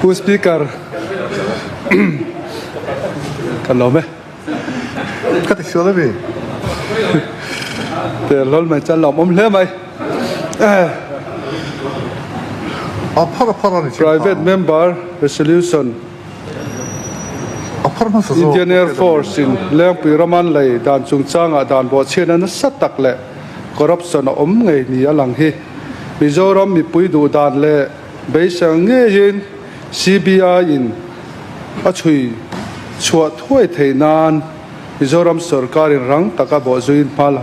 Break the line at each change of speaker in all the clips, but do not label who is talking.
ผู้สปีกเกอร์กันหรอไหม
ก็ติดเชื้อเลยพี่
แต่รถมันจะหลอมอมเล่ไหม
아파라니
private member resolution
아파라면서
Indian Air Force in Leng Piraman lei dan chung changa dan bo chena na satak le corruption om ngei ni alang hi Mizoram mi pui du dan le beisang nge yin CBI in a chui chua thoi thei nan Mizoram sarkar in rang taka bo zuin pal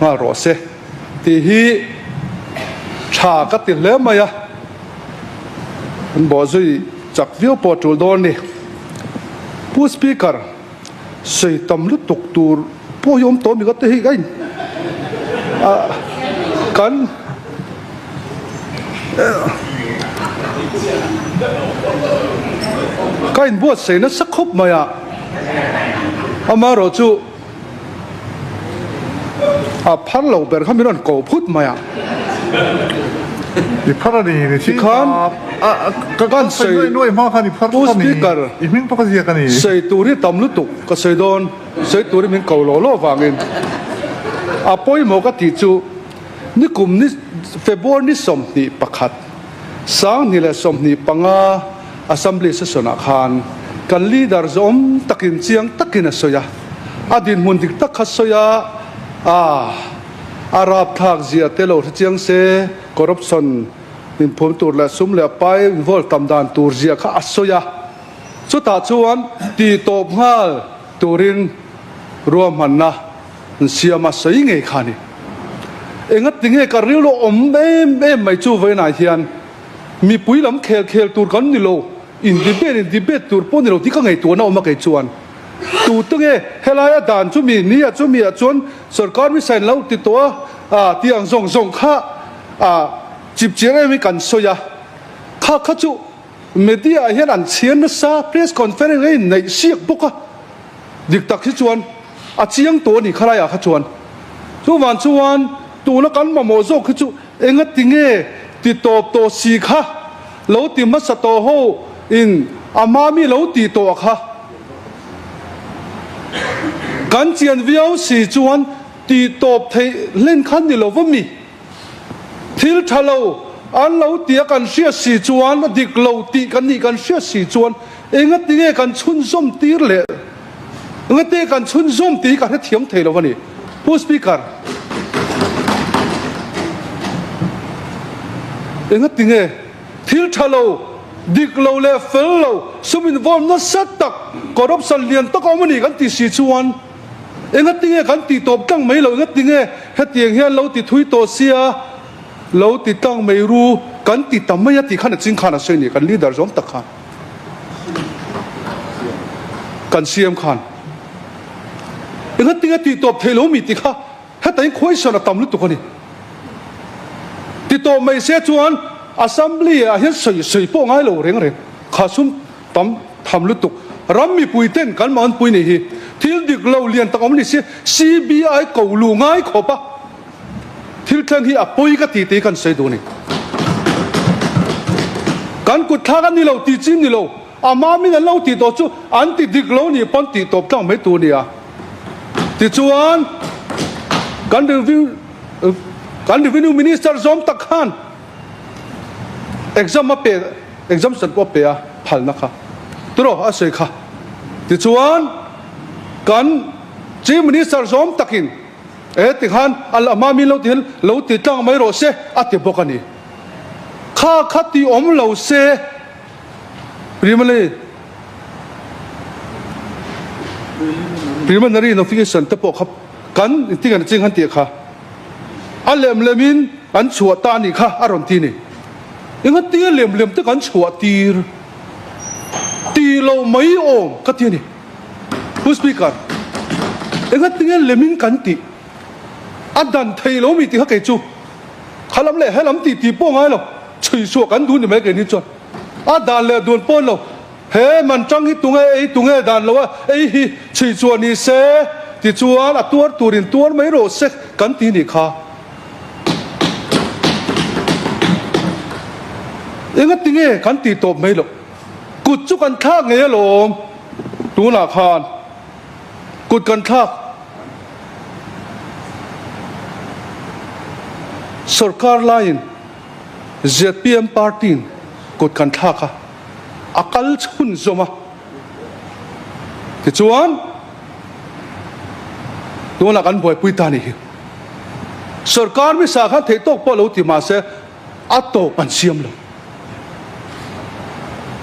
nga ro se ti hi tha ka ti le maya an bo zui chak view portal don niผู้สปีกเกอร์ใส่ตำลุตกตูร์ผู้ยอมโตมีก็เตะกันกันบวชใส่นั้นสักคบมาอ่ะอามาเราจูพันเหล่าเบอร์เขาไม่รอนโกพูดมาอ่ะ
이 파라니 지
กันใส่ผู้สปีกเกอร์
이민 바가지 약간이
ใส่ตัวนี้ตำลุตกก็ใส่โดนใส่ตัวนี้มันเก่าโลโลฟังเองปอยหมอกติจูนี่กลุ่มนี้เฟบรุนี่สมนิประคัดสางนี่แหละสมนิปังอาAssembly สนคารกันลีดาร์จอมตักินเชียงตักินสอยอดีตมุนติตักขัดสอยอารับทักเจียเตโลที่เชียงเซคอร์รัปชันนิมพมตูร์และซุ่มและไปวอลตำดานตูร์เจียข้าอัศยาสุดท้ายชวนตีโตบฮาลตูรินรวมมันนะเสียมาใส่เงยขานี่เองก็ติงเงยการเรียลอมเอ็มไม่จูไว้ไหนเทียนมีปุ๋ยลำเคลตูร์กันนี่โลอินดิเบตตูร์ปนนี่โลที่ก็ไงตัวน่าออกมาไงชวนตูตั้งเฮลายด่านจุมีนี่จุมีจวนสรการวิสัยเราติดตัวที่ยังส่งข้าจิบเจริญมีกันสอยข้าจุเมดีอาเห็นอันเชียนนะซาเพรสคอนเฟอเรนซ์ในเสียกบุกดิกตักที่ชวนเชียงตัวนี่ข้าไรข้าชวนชวนตัวนักการมาโมโซข้าจุเองก็ติงติดตัวสีข้าเราติมัสโตโฮอินอามามีเราติดตัวข้าการเจียนวิวสีจวนตีตบเทเล่นขันนี่เราว่ามีทิลทะเลอันเราตีกันเสียสีจวนดิกเราตีกันนี่กันเสียสีจวนเองก็ตีกันชุนส้มตีเลยเองก็ตีกันชุนส้มตีกันให้เทียมเทเราวันนี้ผู้สปีกเกอร์เองก็ตีทิลทะเลดิกเราเลยเฟลเราสมินวอลนัสตักกอรับสันเลียนตะกอมันนี่กันตีสีจวนเองก็ติงกันตีตบตั้งไม่เราเองก็ติงให้ตีเฮียเราติทุยโตเสียเราติตั้งไม่รู้กันตีตั้งไม่ยัดตีขันจริงขันอะไรนี่กันลีดเดอร์จอมตะขันกันเสียมขันเองก็ติงตีตบเทโลมีติข้าให้แต่ยังคุยสนับตั้มลุตุกันนี่ตีตบไม่เสียจวนAssembly เห็นสื่อป้องให้เราเร่งข้าซุ่มตั้มทำลุตุรัมมีปุยเต้นกันมันปุยนี่ฮีที่ดิกเราเรียนตะกอมนี่เสีย CBI กูลูง่ายขอบปะที่ทั้งที่ปุยก็ตีกันเสียดูนี่การกุดท่ากันนี่เราตีจิ้มนี่เรามามีนั่นเราตีตัวจู่อันตีดิกเรานี่ปนตีตบตั้งไม่ตัวนี่ตีจวนการรีวิวมินิสเตอร์จอมตะขันexam มาเปย์ exam สันว่าเปย์พัลนะคะตัวอาศัยค่ะที่ชวนกันจีมนิสารสมตักินติขันอัลมามีเราติดตั้งไม่รอเสอติบกันนี่ข้าขัดที่อมเราเสพรีมันนารีนอฟิกชันตะปกครับกันที่กันจริงขันตีค่ะอัลเลมเลมินอันชัวตานี่ค่ะอารมณ์ที่นี่ยังก็ตีเลมที่กันชัวตีเราไม่โอมก็ที่นี่ผู้สปีกเกอร์เองก็ตีเลมินกันตีอันดันไทยเรามีตีเขาเกจูขาลำเล่ให้ลำตีป้องให้เราช่วยชัวกันดูนี่ไม่เกินนิดจวนอันดันเล่โดนป้อนเราเฮ้มันจังที่ตรงไอ้ดันเราว่าไอ้ช่วยชัวนี่เสติชัวละตัวรินตัวไม่รู้เสกันตีนี่ค่ะเ eng tinge kan ti top mai lo kut chu kan thak nge lom tu na khan kut kan thak sarkar lain ZPM party kut kan thak ha akal chun zoma ti chuan tu na kan boi pui ta ni sarkar mi sa khan thei tok po lo ti ma se ato pan siam lo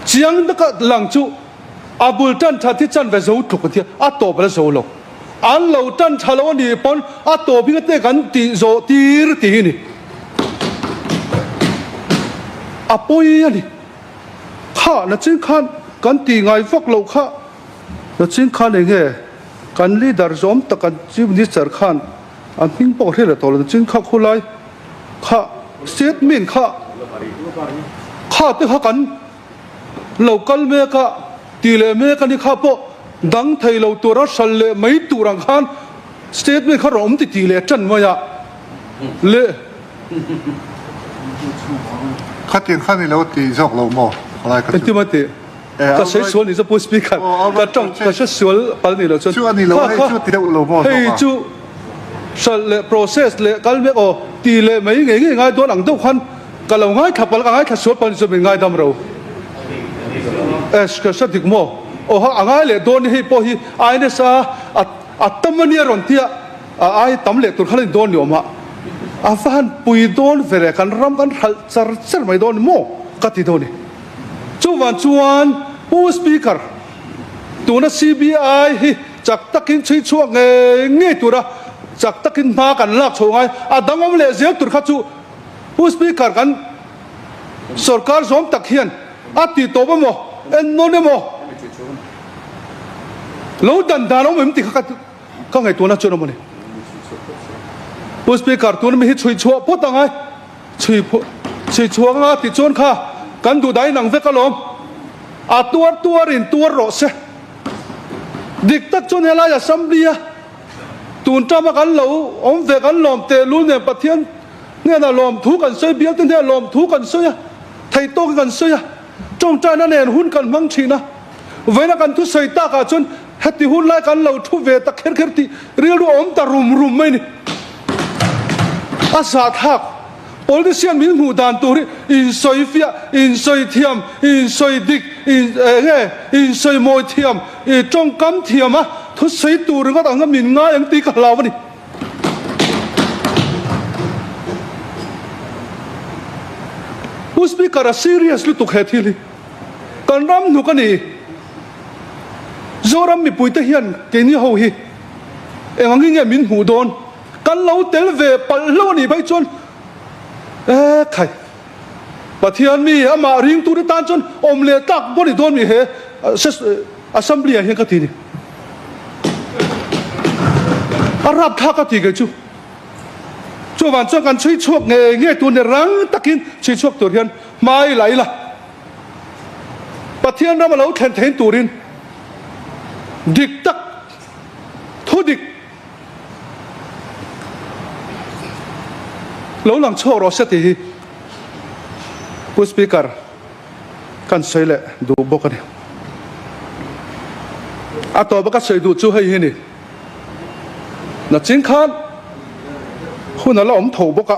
chiang da ka lang chu abul tan tha ti chan ve zo thuk ti a to bla zo lo an lo tan thalo ni pon a to bi te kan ti zo tir ti ni a poi ani kha na chin khan kan ti ngai vak lo kha na chin khan ne nge kan leader zom ta kan chief minister khan an ping po re la to la chin kha khulai kha statement kha te kha kan local me ka tile me ka ni kha po dang thei lo tu ra sal le mai tu rang khan statement kha rom ti tile chan ma ya le
ข้าเตียงข้านี่แล้วตีจอกเราหมออะไรกัน
en ti ma te ka sei sual ni za po speaker ka tong ka se sual pal ni lo chon
ช่วงนี้เราให้ช่วงตีเราหมอ
hei chu sal le process le kal me o tile mai nge nge ngai don ang do khan ka lo ngai thapal ka ngai tha sual pal so be ngai dam ro es ka sa dik mo o ha angai le don hi po hi ai ne sa atamani ron tia ai tam le tur khalin don ni oma afan pui don vere kan ram kan hal char char mai don mo kati don ni chuan pu speaker tuna CBI hi chak takin chui chuak nge tura chak takin ma kan lak chongai adangom le zel tur kha chu pu speaker kan sarkar zom tak hian ati to ba mo en no ne mo lo dan da lo mem ti kha ka ngai tuna chu no mo ni pu speaker tuna mi hi chui chua po tangai chui chua nga ti chon kha kan du dai nang ve ka lom a tuar in tuar ro se dik tak chon hela ya samblia tun ta ma kan lo om ve kan lom te lu ne pathian ne na lom thu kan soi bial ten lom thu kan soi ya thai to kan soi ya trong cha na nen hun kan mang china ve na kan thu soi ta ka chon hati hun lai kan lo thu ve ta kher ti real ru om ta rum mai ni asa thak politician min hu dan tu in soi fia in soi thiam in soi dik in soi moi thiam i trong kam thiam a thu soi tu ring ta ngam min nga yang ti ka law ni u speaker a seriously tu khathili kan ram nu ka ni zoram mi puita hian ke ni ho hi engangi nge min hu don kan lo tel ve pal lo ni bai chon khai pathian mi ama ring tu tan chon om le tak boni don mi he assembly hian ka ti ni arab tha ka ti ge chu wan chon kan chui chuak nge tu ne rang takin chui chuak tur hian mai lai la pathian na ma lo then turin dik tak thu dik lâu lăng cho rồi sẽ thì pu speaker kan sei le du bok ani a to ba ka sei du chu hei ni na chin khan hun ala om tho boka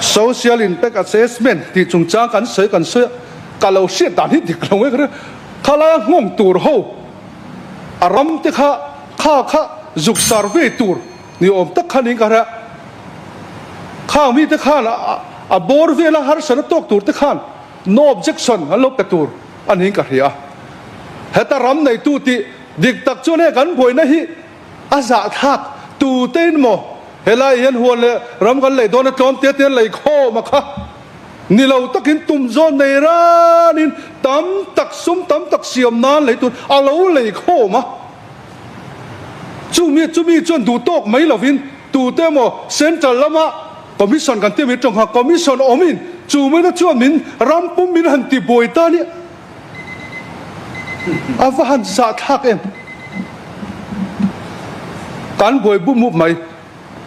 social impact assessment ti chung cha kan sei ka lo se dan hi dik lo nge khala ngom tur ho aram te kha zuk survey tur ni om tak khaning ka raข้าวมีแต่ข้านอ่ะบอร์เวลาหาสารตกตัวแต่ข้าน no objection ฮัลโหลกตัวอันนี้ก็เรียเหตุรำในตู้ที่ดิกตักชวนให้กันป่วยนะฮิอาสาทักตู้เต้นโมเฮลัยเห็นหัวเลยรำกันเลยโดนจอมเตี้ยเลยโคมาค่ะนี่เราตักกินตุ่มโซนในร้านนี่ตั้มตักซุ้มตั้มตักเสียมนานเลยตัวเอาเราเลยโคมาจู่มีจนดูโต๊ะไม่หรอวินตู้เต้โมเซ็นทรัลละมาคอมมิชชั่นกันเตี้ยมีตรงหาคอมมิชชั่นอมินจู่ไม่ต้องชวนมินรำปุ่มมินหันตีบวยตาเนี่ยอาฟหันสาทักเองการบวยบุ้มมุบไหม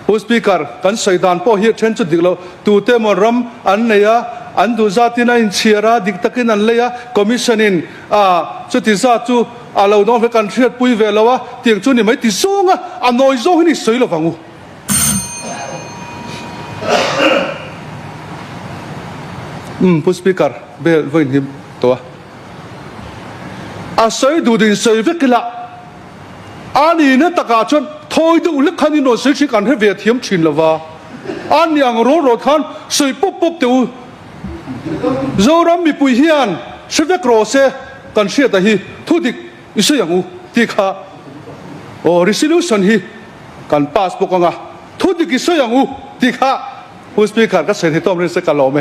ผู้สปีกเกอร์การใส่ดานพ่อเฮียเช่นจุดเดียวตูเตมรำอันเนีย อันดูซาตินาอินเชียราดิกตะกินอันเลยะคอมมิชชั่นอินจุดที่ซาจูเราต้องไปกันเทียดปุยเวลาวะเตียงจุนี่ไม่ติดซ่งอันน้อยซ่งนี่สวยหรอฟังกูผู้สปีกเกอร์เบลวินฮิมตัวสวยดูดินสวยเวกิละอันนี้เนี่ยตะกาชนถอยดูเล็กขันนี่โน้ตสวยชิกันให้เวียดเทียมชินละวะอันยังรู้รถขันสวยปุ๊บปุ๊บตัวโจรัมมีปุยเฮียนชีวิตโรเซกันเชียตะฮีทุดิกอิสยังอูที่ข้าโอ้ resolution ฮีกันพาสปอร์ตงะทุดิกอิสยังอูที่ข้าผู้สปีกเกอร์ก็เสนให้ต้อมเรื่องสกัดล้อมไหม